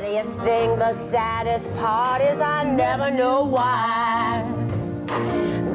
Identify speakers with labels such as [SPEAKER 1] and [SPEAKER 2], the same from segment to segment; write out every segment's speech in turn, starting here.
[SPEAKER 1] funniest thing, the saddest part is I never know why.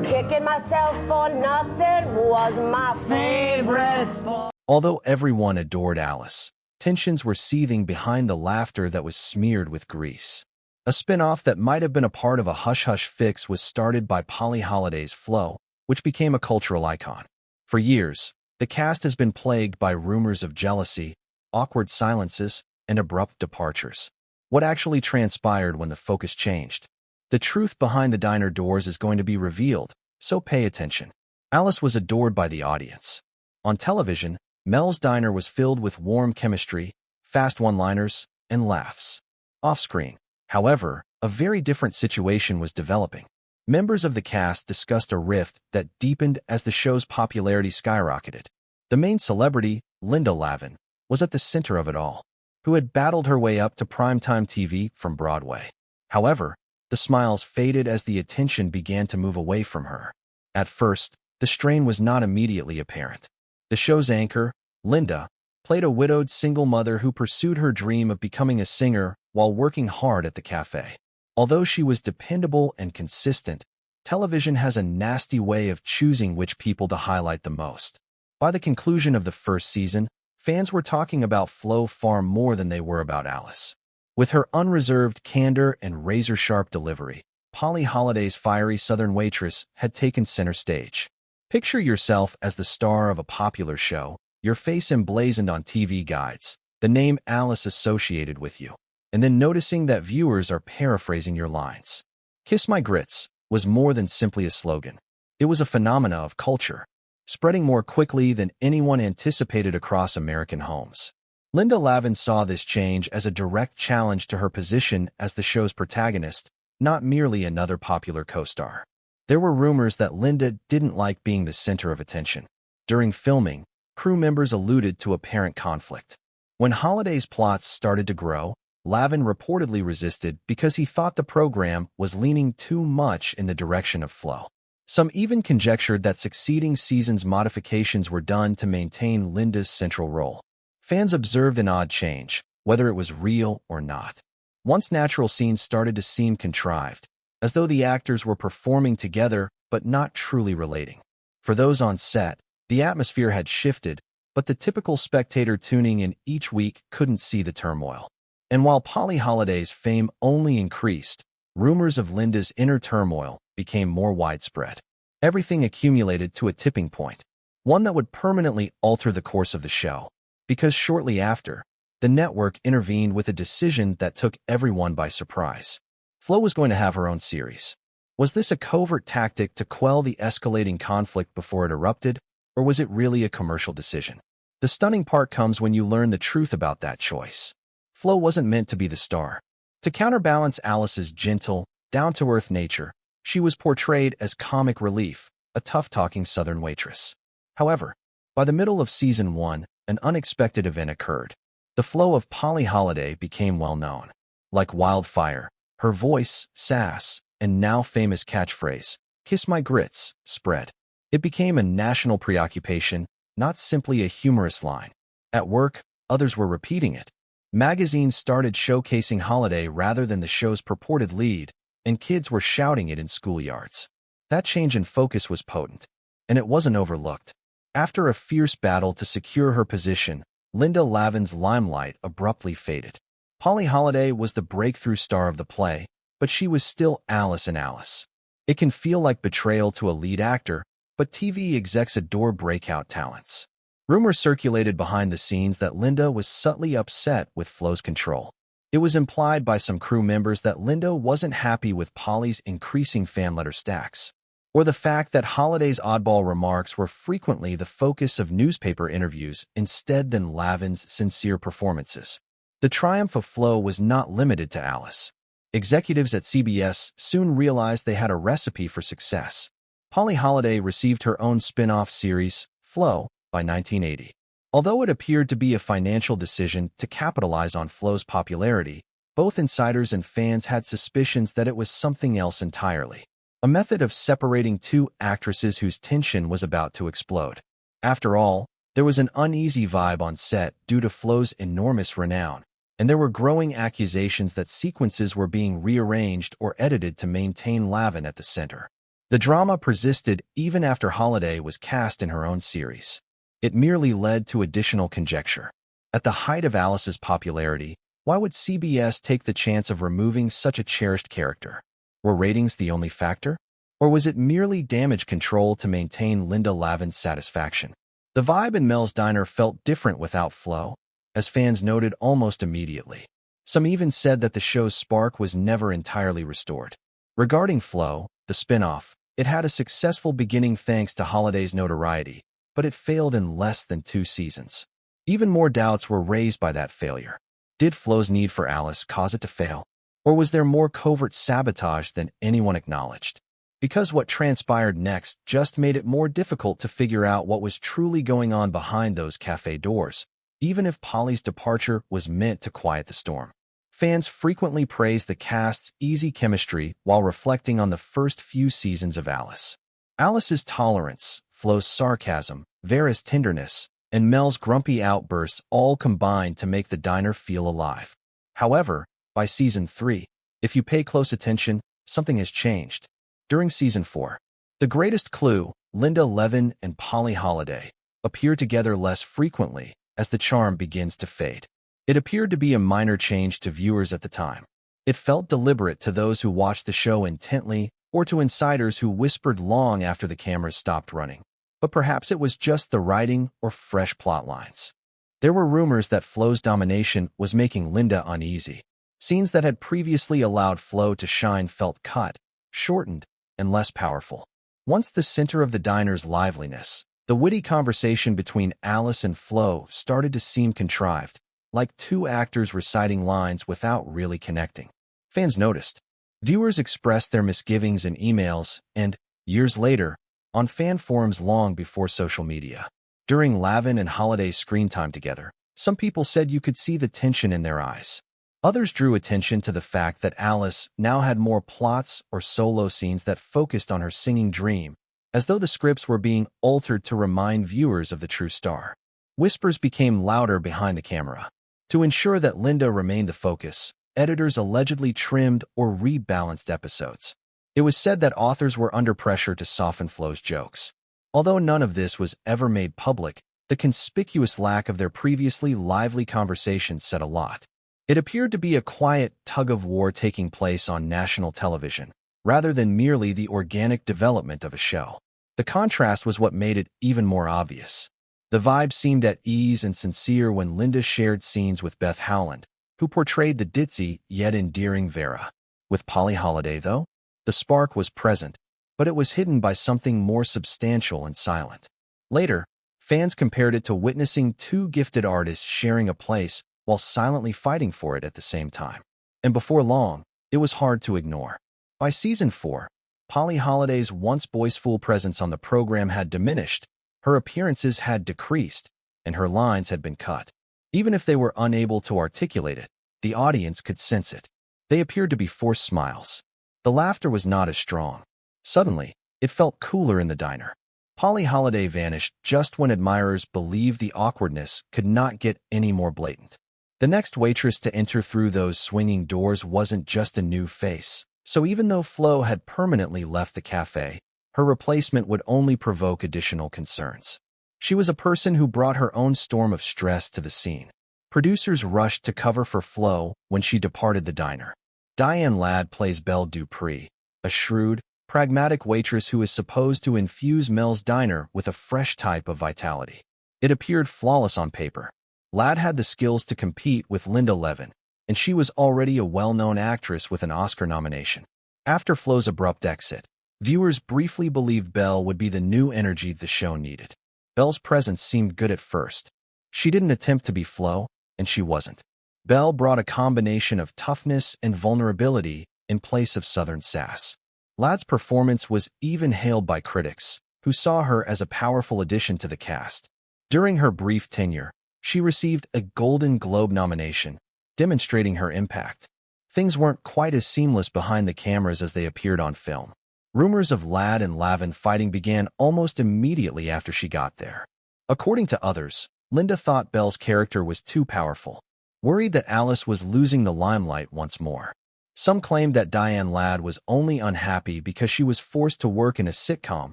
[SPEAKER 1] Kicking myself for nothing was my favorite sport.
[SPEAKER 2] Although everyone adored Alice, tensions were seething behind the laughter that was smeared with grease. A spin-off that might have been a part of a hush-hush fix was started by Polly Holliday's Flo, which became a cultural icon. For years, the cast has been plagued by rumors of jealousy, awkward silences, and abrupt departures. What actually transpired when the focus changed? The truth behind the diner doors is going to be revealed, so pay attention. Alice was adored by the audience. On television, Mel's Diner was filled with warm chemistry, fast one-liners, and laughs. Off-screen, however, a very different situation was developing. Members of the cast discussed a rift that deepened as the show's popularity skyrocketed. The main celebrity, Linda Lavin, was at the center of it all, who had battled her way up to primetime TV from Broadway. However, the smiles faded as the attention began to move away from her. At first, the strain was not immediately apparent. The show's anchor, Linda, played a widowed single mother who pursued her dream of becoming a singer while working hard at the cafe. Although she was dependable and consistent, television has a nasty way of choosing which people to highlight the most. By the conclusion of the first season, fans were talking about Flo far more than they were about Alice. With her unreserved candor and razor-sharp delivery, Polly Holliday's fiery Southern waitress had taken center stage. Picture yourself as the star of a popular show, your face emblazoned on TV guides, the name Alice associated with you, and then noticing that viewers are paraphrasing your lines. "Kiss My Grits" was more than simply a slogan. It was a phenomena of culture, spreading more quickly than anyone anticipated across American homes. Linda Lavin saw this change as a direct challenge to her position as the show's protagonist, not merely another popular co-star. There were rumors that Linda didn't like being the center of attention. During filming, crew members alluded to apparent conflict. When Holliday's plots started to grow, Lavin reportedly resisted because he thought the program was leaning too much in the direction of Flo. Some even conjectured that succeeding seasons' modifications were done to maintain Linda's central role. Fans observed an odd change, whether it was real or not. Once natural scenes started to seem contrived, as though the actors were performing together but not truly relating. For those on set, the atmosphere had shifted, but the typical spectator tuning in each week couldn't see the turmoil. And while Polly Holliday's fame only increased, rumors of Linda's inner turmoil became more widespread. Everything accumulated to a tipping point, one that would permanently alter the course of the show. Because shortly after, the network intervened with a decision that took everyone by surprise. Flo was going to have her own series. Was this a covert tactic to quell the escalating conflict before it erupted, or was it really a commercial decision? The stunning part comes when you learn the truth about that choice. Flo wasn't meant to be the star. To counterbalance Alice's gentle, down-to-earth nature, she was portrayed as comic relief, a tough-talking Southern waitress. However, by the middle of season 1, an unexpected event occurred. The flow of Polly Holliday became well known. Like wildfire, her voice, sass, and now famous catchphrase, "Kiss My Grits," spread. It became a national preoccupation, not simply a humorous line. At work, others were repeating it. Magazines started showcasing Holliday rather than the show's purported lead, and kids were shouting it in schoolyards. That change in focus was potent, and it wasn't overlooked. After a fierce battle to secure her position, Linda Lavin's limelight abruptly faded. Polly Holliday was the breakthrough star of the play, but she was still Alice in Alice. It can feel like betrayal to a lead actor, but TV execs adore breakout talents. Rumors circulated behind the scenes that Linda was subtly upset with Flo's control. It was implied by some crew members that Linda wasn't happy with Polly's increasing fan letter stacks, or the fact that Holliday's oddball remarks were frequently the focus of newspaper interviews instead than Lavin's sincere performances. The triumph of Flo was not limited to Alice. Executives at CBS soon realized they had a recipe for success. Polly Holliday received her own spin-off series, Flo, by 1980. Although it appeared to be a financial decision to capitalize on Flo's popularity, both insiders and fans had suspicions that it was something else entirely. A method of separating two actresses whose tension was about to explode. After all, there was an uneasy vibe on set due to Flo's enormous renown, and there were growing accusations that sequences were being rearranged or edited to maintain Lavin at the center. The drama persisted even after Holiday was cast in her own series. It merely led to additional conjecture. At the height of Alice's popularity, why would CBS take the chance of removing such a cherished character? Were ratings the only factor? Or was it merely damage control to maintain Linda Lavin's satisfaction? The vibe in Mel's Diner felt different without Flo, as fans noted almost immediately. Some even said that the show's spark was never entirely restored. Regarding Flo, the spin-off, it had a successful beginning thanks to Holiday's notoriety, but it failed in less than 2 seasons. Even more doubts were raised by that failure. Did Flo's need for Alice cause it to fail? Or was there more covert sabotage than anyone acknowledged? Because what transpired next just made it more difficult to figure out what was truly going on behind those cafe doors, even if Polly's departure was meant to quiet the storm. Fans frequently praised the cast's easy chemistry while reflecting on the first few seasons of Alice. Alice's tolerance, Flo's sarcasm, Vera's tenderness, and Mel's grumpy outbursts all combined to make the diner feel alive. However, by season 3, if you pay close attention, something has changed. During season 4, the greatest clue, Linda Lavin and Polly Holiday, appear together less frequently as the charm begins to fade. It appeared to be a minor change to viewers at the time. It felt deliberate to those who watched the show intently or to insiders who whispered long after the cameras stopped running. But perhaps it was just the writing or fresh plot lines. There were rumors that Flo's domination was making Linda uneasy. Scenes that had previously allowed Flo to shine felt cut, shortened, and less powerful. Once the center of the diner's liveliness, the witty conversation between Alice and Flo started to seem contrived, like 2 actors reciting lines without really connecting. Fans noticed. Viewers expressed their misgivings in emails and, years later, on fan forums long before social media. During Lavin and Holiday's screen time together, some people said you could see the tension in their eyes. Others drew attention to the fact that Alice now had more plots or solo scenes that focused on her singing dream, as though the scripts were being altered to remind viewers of the true star. Whispers became louder behind the camera. To ensure that Linda remained the focus, editors allegedly trimmed or rebalanced episodes. It was said that authors were under pressure to soften Flo's jokes. Although none of this was ever made public, the conspicuous lack of their previously lively conversations said a lot. It appeared to be a quiet tug-of-war taking place on national television, rather than merely the organic development of a show. The contrast was what made it even more obvious. The vibe seemed at ease and sincere when Linda shared scenes with Beth Howland, who portrayed the ditzy yet endearing Vera. With Polly Holiday, though, the spark was present, but it was hidden by something more substantial and silent. Later, fans compared it to witnessing 2 gifted artists sharing a place while silently fighting for it at the same time. And before long, it was hard to ignore. By season 4, Polly Holiday's once boastful presence on the program had diminished, her appearances had decreased, and her lines had been cut. Even if they were unable to articulate it, the audience could sense it. They appeared to be forced smiles. The laughter was not as strong. Suddenly, it felt cooler in the diner. Polly Holiday vanished just when admirers believed the awkwardness could not get any more blatant. The next waitress to enter through those swinging doors wasn't just a new face, so even though Flo had permanently left the cafe, her replacement would only provoke additional concerns. She was a person who brought her own storm of stress to the scene. Producers rushed to cover for Flo when she departed the diner. Diane Ladd plays Belle Dupree, a shrewd, pragmatic waitress who is supposed to infuse Mel's Diner with a fresh type of vitality. It appeared flawless on paper. Ladd had the skills to compete with Linda Lavin, and she was already a well-known actress with an Oscar nomination. After Flo's abrupt exit, viewers briefly believed Belle would be the new energy the show needed. Belle's presence seemed good at first. She didn't attempt to be Flo, and she wasn't. Belle brought a combination of toughness and vulnerability in place of southern sass. Ladd's performance was even hailed by critics, who saw her as a powerful addition to the cast. During her brief tenure, she received a Golden Globe nomination, demonstrating her impact. Things weren't quite as seamless behind the cameras as they appeared on film. Rumors of Ladd and Lavin fighting began almost immediately after she got there. According to others, Linda thought Belle's character was too powerful. worried that Alice was losing the limelight once more. Some claimed that Diane Ladd was only unhappy because she was forced to work in a sitcom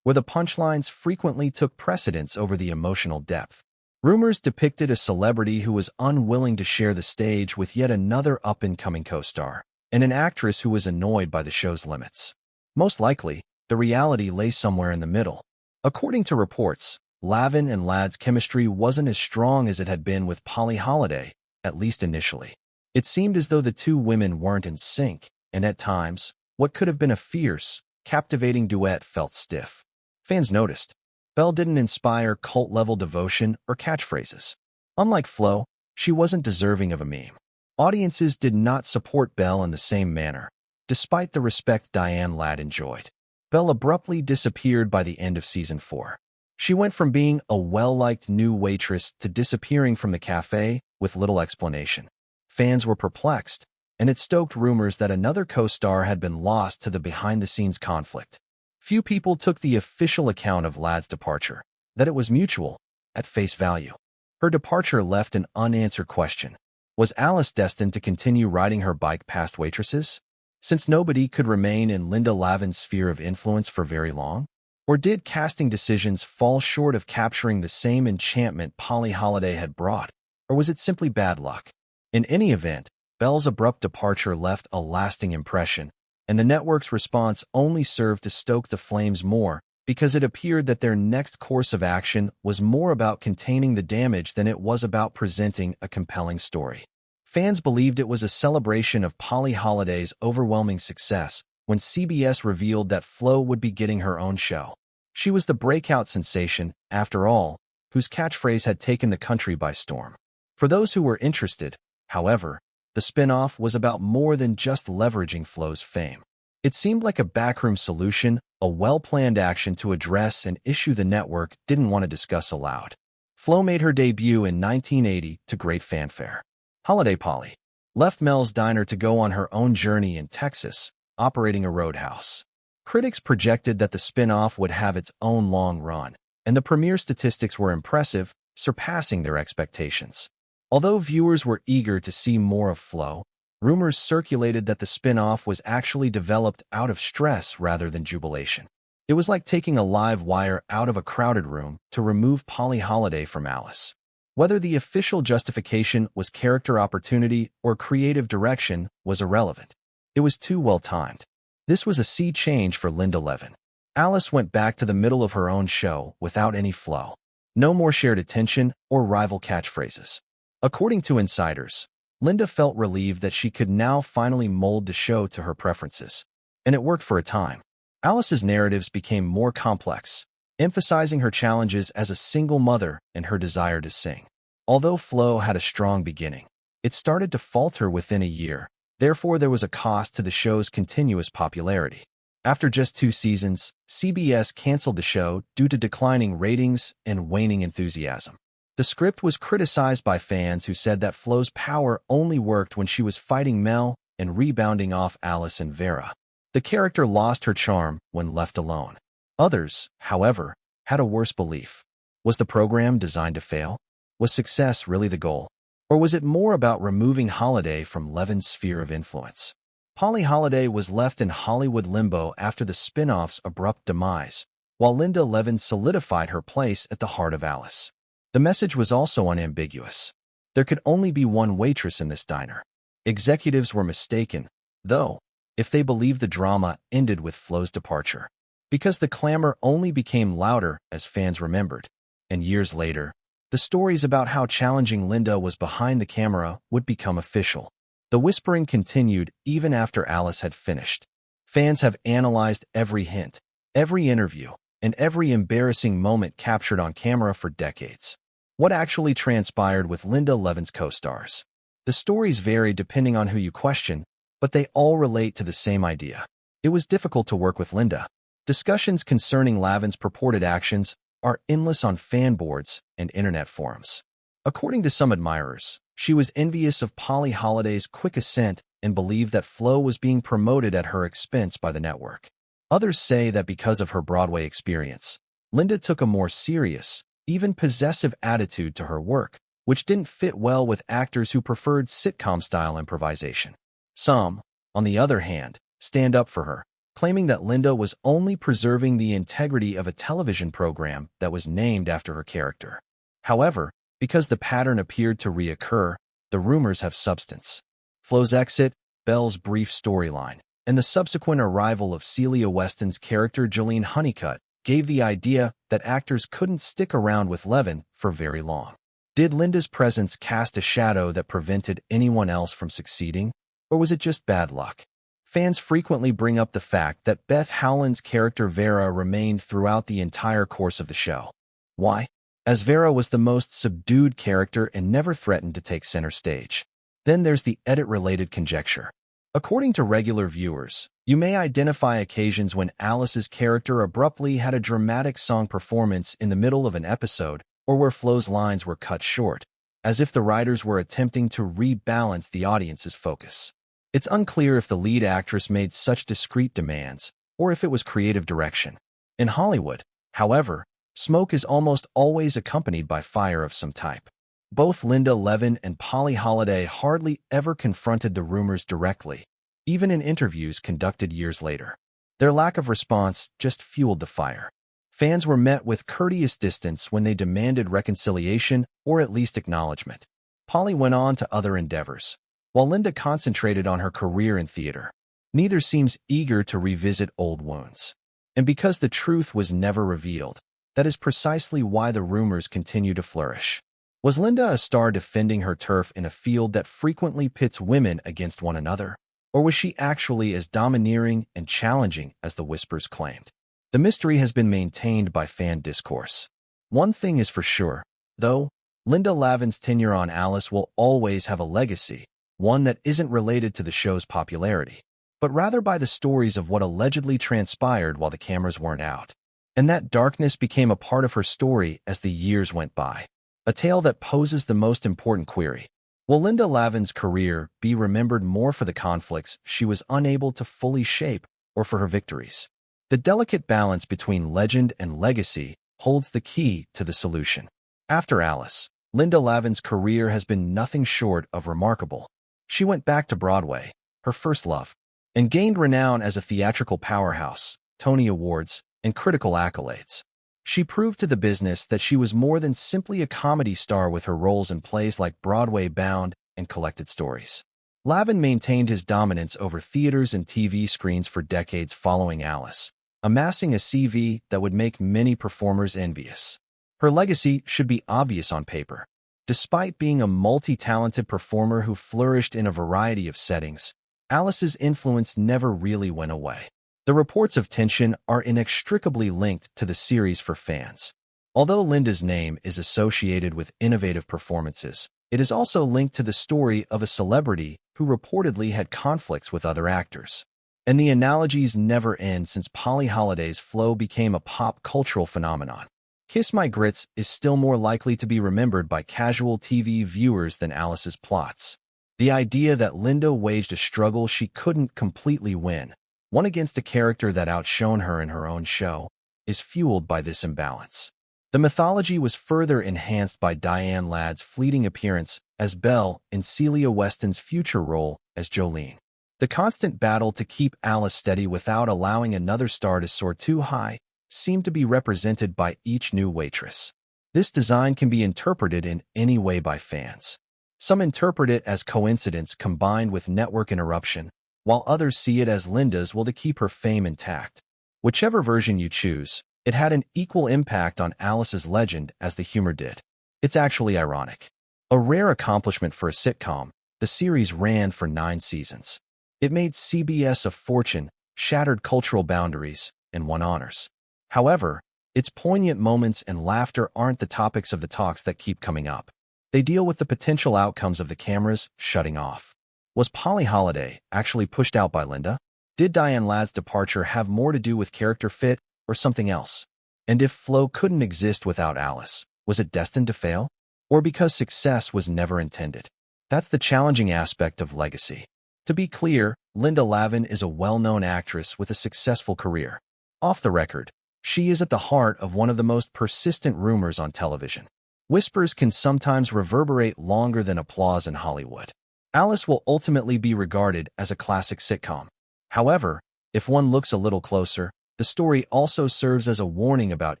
[SPEAKER 2] where the punchlines frequently took precedence over the emotional depth. Rumors depicted a celebrity who was unwilling to share the stage with yet another up-and-coming co-star, and an actress who was annoyed by the show's limits. Most likely, the reality lay somewhere in the middle. According to reports, Lavin and Ladd's chemistry wasn't as strong as it had been with Polly Holliday, at least initially. It seemed as though the two women weren't in sync, and at times, what could have been a fierce, captivating duet felt stiff. Fans noticed. Belle didn't inspire cult-level devotion or catchphrases. Unlike Flo, she wasn't deserving of a meme. Audiences did not support Belle in the same manner, despite the respect Diane Ladd enjoyed. Belle abruptly disappeared by the end of season 4. She went from being a well-liked new waitress to disappearing from the cafe with little explanation. Fans were perplexed, and it stoked rumors that another co-star had been lost to the behind-the-scenes conflict. Few people took the official account of Ladd's departure, that it was mutual, at face value. Her departure left an unanswered question. Was Alice destined to continue riding her bike past waitresses? Since nobody could remain in Linda Lavin's sphere of influence for very long? Or did casting decisions fall short of capturing the same enchantment Polly Holliday had brought? Or was it simply bad luck? In any event, Belle's abrupt departure left a lasting impression, and the network's response only served to stoke the flames more because it appeared that their next course of action was more about containing the damage than it was about presenting a compelling story. Fans believed it was a celebration of Polly Holliday's overwhelming success when CBS revealed that Flo would be getting her own show. She was the breakout sensation, after all, whose catchphrase had taken the country by storm. For those who were interested, however, the spin-off was about more than just leveraging Flo's fame. It seemed like a backroom solution, a well-planned action to address an issue the network didn't want to discuss aloud. Flo made her debut in 1980 to great fanfare. Holiday Polly left Mel's Diner to go on her own journey in Texas, operating a roadhouse. Critics projected that the spin-off would have its own long run, and the premiere statistics were impressive, surpassing their expectations. Although viewers were eager to see more of Flo, rumors circulated that the spin-off was actually developed out of stress rather than jubilation. It was like taking a live wire out of a crowded room to remove Polly Holliday from Alice. Whether the official justification was character opportunity or creative direction was irrelevant. It was too well timed. This was a sea change for Linda Lavin. Alice went back to the middle of her own show without any Flo. No more shared attention or rival catchphrases. According to insiders, Linda felt relieved that she could now finally mold the show to her preferences. And it worked for a time. Alice's narratives became more complex, emphasizing her challenges as a single mother and her desire to sing. Although Flo had a strong beginning, it started to falter within a year. Therefore, there was a cost to the show's continuous popularity. After just 2 seasons, CBS canceled the show due to declining ratings and waning enthusiasm. The script was criticized by fans who said that Flo's power only worked when she was fighting Mel and rebounding off Alice and Vera. The character lost her charm when left alone. Others, however, had a worse belief. Was the program designed to fail? Was success really the goal? Or was it more about removing Holliday from Lavin's sphere of influence? Polly Holliday was left in Hollywood limbo after the spin-off's abrupt demise, while Linda Lavin solidified her place at the heart of Alice. The message was also unambiguous. There could only be one waitress in this diner. Executives were mistaken, though, if they believed the drama ended with Flo's departure, because the clamor only became louder as fans remembered. And years later, the stories about how challenging Linda was behind the camera would become official. The whispering continued even after Alice had finished. Fans have analyzed every hint, every interview, and every embarrassing moment captured on camera for decades. What actually transpired with Linda Lavin's co-stars? The stories vary depending on who you question, but they all relate to the same idea. It was difficult to work with Linda. Discussions concerning Lavin's purported actions are endless on fan boards and internet forums. According to some admirers, she was envious of Polly Holliday's quick ascent and believed that Flo was being promoted at her expense by the network. Others say that because of her Broadway experience, Linda took a more serious, even possessive attitude to her work, which didn't fit well with actors who preferred sitcom-style improvisation. Some, on the other hand, stand up for her, claiming that Linda was only preserving the integrity of a television program that was named after her character. However, because the pattern appeared to reoccur, the rumors have substance. Flo's exit, Belle's brief storyline, and the subsequent arrival of Celia Weston's character Jolene Honeycutt gave the idea that actors couldn't stick around with Lavin for very long. Did Linda's presence cast a shadow that prevented anyone else from succeeding, or was it just bad luck? Fans frequently bring up the fact that Beth Howland's character Vera remained throughout the entire course of the show. Why? As Vera was the most subdued character and never threatened to take center stage. Then there's the edit-related conjecture. According to regular viewers, you may identify occasions when Alice's character abruptly had a dramatic song performance in the middle of an episode, or where Flo's lines were cut short, as if the writers were attempting to rebalance the audience's focus. It's unclear if the lead actress made such discreet demands, or if it was creative direction. In Hollywood, however, smoke is almost always accompanied by fire of some type. Both Linda Lavin and Polly Holliday hardly ever confronted the rumors directly, even in interviews conducted years later. Their lack of response just fueled the fire. Fans were met with courteous distance when they demanded reconciliation or at least acknowledgement. Polly went on to other endeavors, while Linda concentrated on her career in theater. Neither seems eager to revisit old wounds. And because the truth was never revealed, that is precisely why the rumors continue to flourish. Was Linda a star defending her turf in a field that frequently pits women against one another? Or was she actually as domineering and challenging as the whispers claimed? The mystery has been maintained by fan discourse. One thing is for sure, though, Linda Lavin's tenure on Alice will always have a legacy, one that isn't related to the show's popularity, but rather by the stories of what allegedly transpired while the cameras weren't out. And that darkness became a part of her story as the years went by. A tale that poses the most important query. Will Linda Lavin's career be remembered more for the conflicts she was unable to fully shape or for her victories? The delicate balance between legend and legacy holds the key to the solution. After Alice, Linda Lavin's career has been nothing short of remarkable. She went back to Broadway, her first love, and gained renown as a theatrical powerhouse, Tony Awards, and critical accolades. She proved to the business that she was more than simply a comedy star with her roles in plays like Broadway Bound and Collected Stories. Lavin maintained his dominance over theaters and TV screens for decades following Alice, amassing a CV that would make many performers envious. Her legacy should be obvious on paper. Despite being a multi-talented performer who flourished in a variety of settings, Alice's influence never really went away. The reports of tension are inextricably linked to the series for fans. Although Linda's name is associated with innovative performances, it is also linked to the story of a celebrity who reportedly had conflicts with other actors. And the analogies never end since Polly Holliday's Flo became a pop cultural phenomenon. Kiss My Grits is still more likely to be remembered by casual TV viewers than Alice's plots. The idea that Linda waged a struggle she couldn't completely win, one against a character that outshone her in her own show, is fueled by this imbalance. The mythology was further enhanced by Diane Ladd's fleeting appearance as Belle in Celia Weston's future role as Jolene. The constant battle to keep Alice steady without allowing another star to soar too high seemed to be represented by each new waitress. This design can be interpreted in any way by fans. Some interpret it as coincidence combined with network interruption, while others see it as Linda's will to keep her fame intact. Whichever version you choose, it had an equal impact on Alice's legend as the humor did. It's actually ironic. A rare accomplishment for a sitcom, the series ran for 9 seasons. It made CBS a fortune, shattered cultural boundaries, and won honors. However, its poignant moments and laughter aren't the topics of the talks that keep coming up. They deal with the potential outcomes of the cameras shutting off. Was Polly Holliday actually pushed out by Linda? Did Diane Ladd's departure have more to do with character fit or something else? And if Flo couldn't exist without Alice, was it destined to fail? Or because success was never intended? That's the challenging aspect of legacy. To be clear, Linda Lavin is a well-known actress with a successful career. Off the record, she is at the heart of one of the most persistent rumors on television. Whispers can sometimes reverberate longer than applause in Hollywood. Alice will ultimately be regarded as a classic sitcom. However, if one looks a little closer, the story also serves as a warning about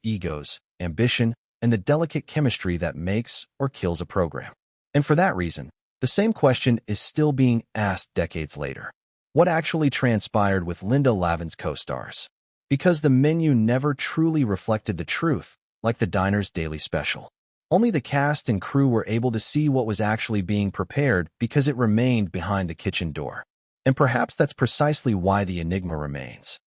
[SPEAKER 2] egos, ambition, and the delicate chemistry that makes or kills a program. And for that reason, the same question is still being asked decades later. What actually transpired with Linda Lavin's co-stars? Because the menu never truly reflected the truth, like the diner's daily special. Only the cast and crew were able to see what was actually being prepared because it remained behind the kitchen door. And perhaps that's precisely why the enigma remains.